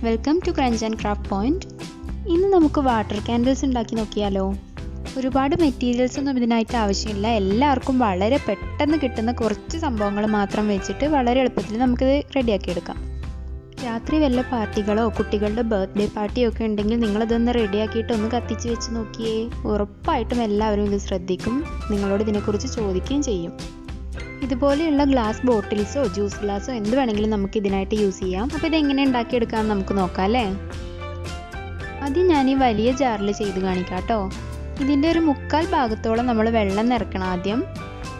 Welcome to crunch and craft point. ഇന്ന് നമുക്ക് water candles ഉണ്ടാക്കി നോക്കിയാലോ. ഒരുപാട് മെറ്റീരിയൽസ് ഒന്നും ഇതിനായിട്ട് ആവശ്യമില്ല. എല്ലാവർക്കും വളരെ പെട്ടെന്ന് കിട്ടുന്ന കുറച്ച് സംഭവങ്ങൾ മാത്രം വെച്ചിട്ട് വളരെ എളുപ്പത്തിൽ നമുക്കിത് റെഡിയാക്കി എടുക്കാം. രാത്രി വല്ല പാർട്ടികളോ കുട്ടികളുടെ ബർത്ത്ഡേ പാർട്ടിയോ ഒക്കെ ഉണ്ടെങ്കിൽ നിങ്ങളിതൊന്ന് റെഡിയാക്കിയിട്ട് ഒന്ന് കത്തിച്ച് വെച്ച് നോക്കിയേ. ഉറപ്പായിട്ടും എല്ലാവരും ഇത് ശ്രദ്ധിക്കും, നിങ്ങളോട് ഇതിനെക്കുറിച്ച് ചോദിക്കുകയും ചെയ്യും. ഇതുപോലെയുള്ള ഗ്ലാസ് ബോട്ടിൽസോ ജ്യൂസ് ഗ്ലാസ്സോ എന്ത് വേണമെങ്കിലും നമുക്ക് ഇതിനായിട്ട് യൂസ് ചെയ്യാം. അപ്പോൾ ഇതെങ്ങനെ ഉണ്ടാക്കിയെടുക്കാമെന്ന് നമുക്ക് നോക്കാം അല്ലേ. ആദ്യം ഞാൻ ഈ വലിയ ജാറിൽ ചെയ്ത് കാണിക്കാം കേട്ടോ. ഇതിൻ്റെ ഒരു 1/4 ഭാഗത്തോളം നമ്മൾ വെള്ളം നിറക്കണം. ആദ്യം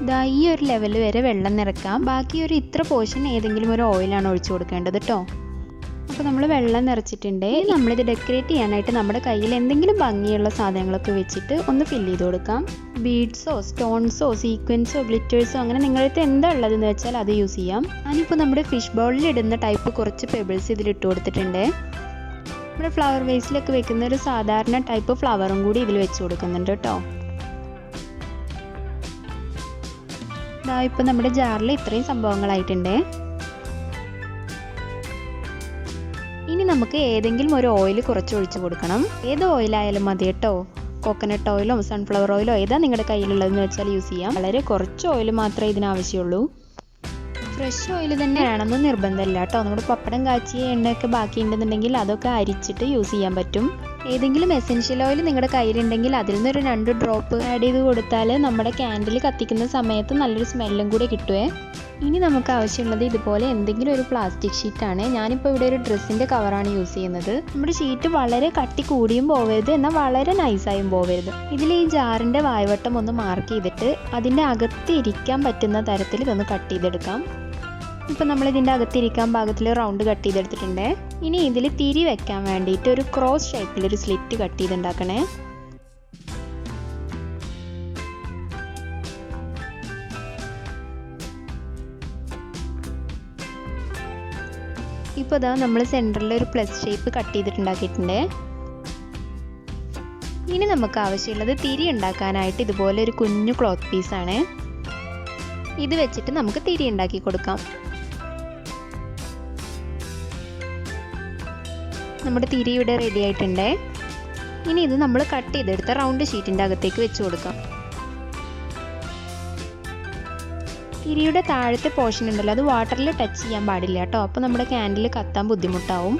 ഇതാ ഈ ഒരു ലെവൽ വരെ വെള്ളം നിറക്കാം. ബാക്കി ഒരു ഇത്ര പോർഷൻ ഏതെങ്കിലും ഒരു ഓയിലാണ് ഒഴിച്ചു കൊടുക്കേണ്ടത് കേട്ടോ. അപ്പോൾ നമ്മൾ വെള്ളം നിറച്ചിട്ടുണ്ട്. നമ്മളിത് ഡെക്കറേറ്റ് ചെയ്യാനായിട്ട് നമ്മുടെ കയ്യിൽ എന്തെങ്കിലും ഭംഗിയുള്ള സാധനങ്ങളൊക്കെ വെച്ചിട്ട് ഒന്ന് ഫില്ല് ചെയ്ത് കൊടുക്കാം. ബീഡ്സോ സ്റ്റോൺസോ സീക്വൻസോ ഗ്ലിറ്റേഴ്സോ അങ്ങനെ നിങ്ങളടുത്ത് എന്താ ഉള്ളതെന്ന് വെച്ചാൽ അത് യൂസ് ചെയ്യാം. ഞാനിപ്പോൾ നമ്മുടെ ഫിഷ് ബൗളിൽ ഇടുന്ന ടൈപ്പ് കുറച്ച് പെബിൾസ് ഇതിലിട്ട് കൊടുത്തിട്ടുണ്ട്. നമ്മുടെ ഫ്ലവർ വേസിലൊക്കെ വെക്കുന്ന ഒരു സാധാരണ ടൈപ്പ് ഫ്ലവറും കൂടി ഇതിൽ വെച്ച് കൊടുക്കുന്നുണ്ട് കേട്ടോ. ഇതാ ഇപ്പോൾ നമ്മുടെ ജാറിൽ ഇത്രയും സംഭവങ്ങളായിട്ടുണ്ട്. ഇനി നമുക്ക് ഏതെങ്കിലും ഒരു ഓയിൽ കുറച്ച് ഒഴിച്ച് കൊടുക്കണം. ഏത് ഓയിലായാലും മതി കേട്ടോ. കോക്കനട്ട് ഓയിലോ സൺഫ്ലവർ ഓയിലോ ഏതാ നിങ്ങളുടെ കയ്യിലുള്ളതെന്ന് വെച്ചാൽ യൂസ് ചെയ്യാം. വളരെ കുറച്ച് ഓയിൽ മാത്രമേ ഇതിനാവശ്യമുള്ളൂ. ഫ്രഷ് ഓയിൽ തന്നെ വേണമെന്ന് നിർബന്ധമില്ല കേട്ടോ. നമ്മുടെ പപ്പടം കാച്ചിയ എണ്ണയൊക്കെ ബാക്കിയുണ്ടെന്നുണ്ടെങ്കിൽ അതൊക്കെ അരിച്ചിട്ട് യൂസ് ചെയ്യാൻ പറ്റും. ഏതെങ്കിലും എസെൻഷ്യൽ ഓയിൽ നിങ്ങളുടെ കയ്യിലുണ്ടെങ്കിൽ അതിൽ നിന്നൊരു 2 ഡ്രോപ്പ് ആഡ് ചെയ്ത് കൊടുത്താൽ നമ്മുടെ ക്യാൻഡിൽ കത്തിക്കുന്ന സമയത്ത് നല്ലൊരു സ്മെല്ലും കൂടെ കിട്ടുമേ. ഇനി നമുക്ക് ആവശ്യമുള്ളത് ഇതുപോലെ എന്തെങ്കിലും ഒരു പ്ലാസ്റ്റിക് ഷീറ്റാണ്. ഞാനിപ്പോൾ ഇവിടെ ഒരു ഡ്രസ്സിൻ്റെ കവറാണ് യൂസ് ചെയ്യുന്നത്. നമ്മുടെ ഷീറ്റ് വളരെ കട്ടി കൂടിയും പോവരുത്, എന്നാൽ വളരെ നൈസായും പോവരുത്. ഇതിൽ ഈ ജാറിൻ്റെ വായ്വട്ടം ഒന്ന് മാർക്ക് ചെയ്തിട്ട് അതിൻ്റെ അകത്ത് ഇരിക്കാൻ പറ്റുന്ന തരത്തിൽ ഇതൊന്ന് കട്ട് ചെയ്തെടുക്കാം. ഇപ്പം നമ്മൾ ഇതിൻ്റെ അകത്തിരിക്കാൻ പാകത്തിൽ റൗണ്ട് കട്ട് ചെയ്തെടുത്തിട്ടുണ്ട്. ഇനി ഇതിൽ തിരി വെക്കാൻ വേണ്ടിയിട്ട് ഒരു ക്രോസ് ഷേപ്പിലൊരു സ്ലിറ്റ് കട്ട് ചെയ്തുണ്ടാക്കണേ. ഇപ്പോൾ ഇതാ നമ്മൾ സെൻറ്ററിൽ ഒരു പ്ലസ് ഷേപ്പ് കട്ട് ചെയ്തിട്ടുണ്ടാക്കിയിട്ടുണ്ട്. ഇനി നമുക്ക് ആവശ്യമുള്ളത് തിരി ഉണ്ടാക്കാനായിട്ട് ഇതുപോലെ ഒരു കുഞ്ഞു ക്ലോത്ത് പീസാണ്. ഇത് വെച്ചിട്ട് നമുക്ക് തിരി ഉണ്ടാക്കി കൊടുക്കാം. നമ്മുടെ തിരി ഇവിടെ റെഡി ആയിട്ടുണ്ട്. ഇനി ഇത് നമ്മൾ കട്ട് ചെയ്തെടുത്ത റൗണ്ട് ഷീറ്റിൻ്റെ അകത്തേക്ക് വെച്ച് കൊടുക്കാം. തിരിയുടെ താഴത്തെ പോർഷൻ ഉണ്ടല്ലോ, അത് വാട്ടറിൽ ടച്ച് ചെയ്യാൻ പാടില്ല കേട്ടോ. അപ്പോൾ നമ്മുടെ ക്യാൻഡിൽ കത്താൻ ബുദ്ധിമുട്ടാവും.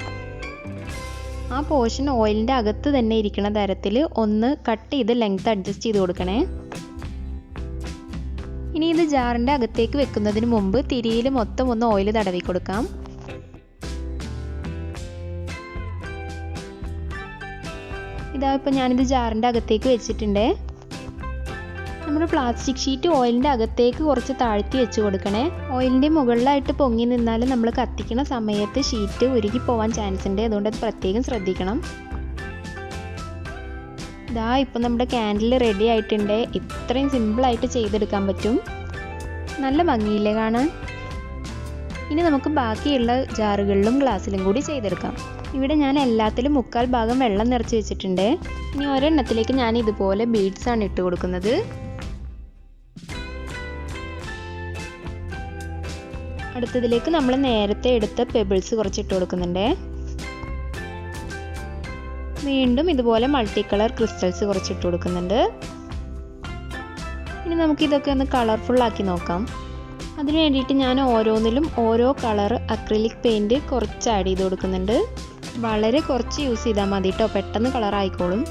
ആ പോർഷൻ ഓയിലിൻ്റെ അകത്ത് തന്നെ ഇരിക്കുന്ന തരത്തിൽ ഒന്ന് കട്ട് ചെയ്ത് ലെങ്ത് അഡ്ജസ്റ്റ് ചെയ്ത് കൊടുക്കണേ. ഇനി ഇത് ജാറിൻ്റെ അകത്തേക്ക് വെക്കുന്നതിന് മുമ്പ് തിരിയിൽ മൊത്തം ഒന്ന് ഓയിൽ തടവി കൊടുക്കാം. ഇതാ ഇപ്പോൾ ഞാനിത് ജാറിൻ്റെ അകത്തേക്ക് വെച്ചിട്ടുണ്ട്. നമ്മുടെ പ്ലാസ്റ്റിക് ഷീറ്റ് ഓയിലിൻ്റെ അകത്തേക്ക് കുറച്ച് താഴ്ത്തി വെച്ച് കൊടുക്കണേ. ഓയിലിൻ്റെ മുകളിലായിട്ട് പൊങ്ങി നിന്നാൽ നമ്മൾ കത്തിക്കുന്ന സമയത്ത് ഷീറ്റ് ഉരുകി പോവാൻ ചാൻസ് ഉണ്ട്. അതുകൊണ്ട് അത് പ്രത്യേകം ശ്രദ്ധിക്കണം. ഇതാ ഇപ്പം നമ്മുടെ ക്യാൻഡിൽ റെഡി ആയിട്ടുണ്ട്. ഇത്രയും സിമ്പിളായിട്ട് ചെയ്തെടുക്കാൻ പറ്റും. നല്ല ഭംഗിയില്ലേ കാണാൻ. ഇനി നമുക്ക് ബാക്കിയുള്ള ജാറുകളിലും ഗ്ലാസ്സിലും കൂടി ചെയ്തെടുക്കാം. ഇവിടെ ഞാൻ എല്ലാത്തിലും 1/4 ഭാഗം വെള്ളം നിറച്ച് വെച്ചിട്ടുണ്ട്. ഇനി ഒരെണ്ണത്തിലേക്ക് ഞാൻ ഇതുപോലെ ബീഡ്സ് ആണ് ഇട്ട് കൊടുക്കുന്നത്. അടുത്തതിലേക്ക് നമ്മൾ നേരത്തെ എടുത്ത പെബിൾസ് കുറച്ച് ഇട്ട് കൊടുക്കുന്നുണ്ട്. വീണ്ടും ഇതുപോലെ മൾട്ടി കളർ ക്രിസ്റ്റൽസ് കുറച്ച് ഇട്ട് കൊടുക്കുന്നുണ്ട്. ഇനി നമുക്ക് ഇതൊക്കെ ഒന്ന് കളർഫുൾ ആക്കി നോക്കാം. അതിന് വേണ്ടിയിട്ട് ഞാൻ ഓരോന്നിലും ഓരോ കളർ അക്രിലിക് പെയിൻറ് കുറച്ച് ആഡ് ചെയ്ത് കൊടുക്കുന്നുണ്ട്. വളരെ കുറച്ച് യൂസ് ചെയ്താൽ മതി കേട്ടോ, പെട്ടെന്ന് കളർ ആയിക്കോളും.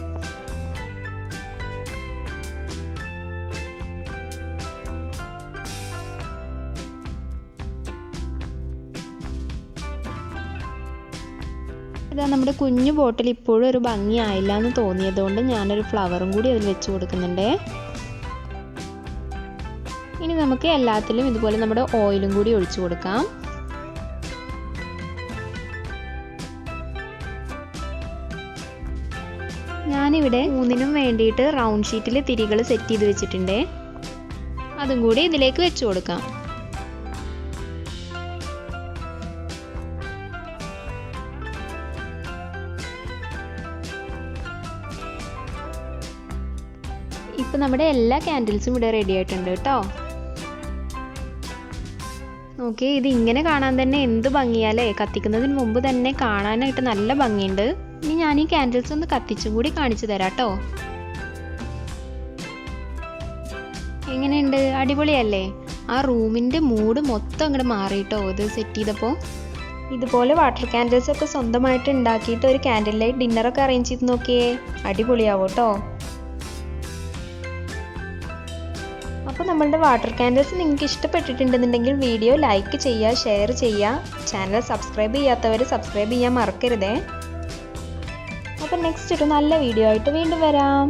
ഇതാ നമ്മുടെ കുഞ്ഞു ബോട്ടിൽ ഇപ്പോഴും ഒരു ഭംഗി ആയില്ല എന്ന് തോന്നിയതുകൊണ്ട് ഞാനൊരു ഫ്ലവറും കൂടി അതിൽ വെച്ച് കൊടുക്കുന്നുണ്ട്. ഇനി നമുക്ക് എല്ലാത്തിലും ഇതുപോലെ നമ്മുടെ ഓയിലും കൂടി ഒഴിച്ചു കൊടുക്കാം. ഞാനിവിടെ 3നും വേണ്ടിയിട്ട് റൗണ്ട് ഷീറ്റിൽ തിരികൾ സെറ്റ് ചെയ്ത് വെച്ചിട്ടുണ്ട്. അതും കൂടി ഇതിലേക്ക് വെച്ച് കൊടുക്കാം. ഇപ്പം നമ്മുടെ എല്ലാ ക്യാൻഡിൽസും ഇവിടെ റെഡി ആയിട്ടുണ്ട് കേട്ടോ. ഓക്കെ, ഇത് ഇങ്ങനെ കാണാൻ തന്നെ എന്ത് ഭംഗിയാലേ. കത്തിക്കുന്നതിന് മുമ്പ് തന്നെ കാണാനായിട്ട് നല്ല ഭംഗിയുണ്ട്. ഇനി ഞാൻ ഈ ക്യാൻഡിൽസ് ഒന്ന് കത്തിച്ചും കൂടി കാണിച്ചു തരാം കേട്ടോ. എങ്ങനെയുണ്ട്? അടിപൊളിയല്ലേ? ആ റൂമിൻ്റെ മൂഡ് മൊത്തം അങ്ങോട്ട് മാറിയിട്ടോ ഇത് സെറ്റ് ചെയ്തപ്പോൾ. ഇതുപോലെ വാട്ടർ ക്യാൻഡിൽസ് ഒക്കെ സ്വന്തമായിട്ട് ഉണ്ടാക്കിയിട്ട് ഒരു ക്യാൻഡിൽ ലൈറ്റ് ഡിന്നറൊക്കെ അറേഞ്ച് ചെയ്ത് നോക്കിയേ, അടിപൊളിയാവും കേട്ടോ. അപ്പോൾ നമ്മളുടെ വാട്ടർ ക്യാൻഡിൽസ് നിങ്ങൾക്ക് ഇഷ്ടപ്പെട്ടിട്ടുണ്ടെന്നുണ്ടെങ്കിൽ വീഡിയോ ലൈക്ക് ചെയ്യുക, ഷെയർ ചെയ്യുക. ചാനൽ സബ്സ്ക്രൈബ് ചെയ്യാത്തവർ സബ്സ്ക്രൈബ് ചെയ്യാൻ മറക്കരുതേ. അപ്പോൾ നെക്സ്റ്റ് ഒരു നല്ല വീഡിയോ ആയിട്ട് വീണ്ടും വരാം.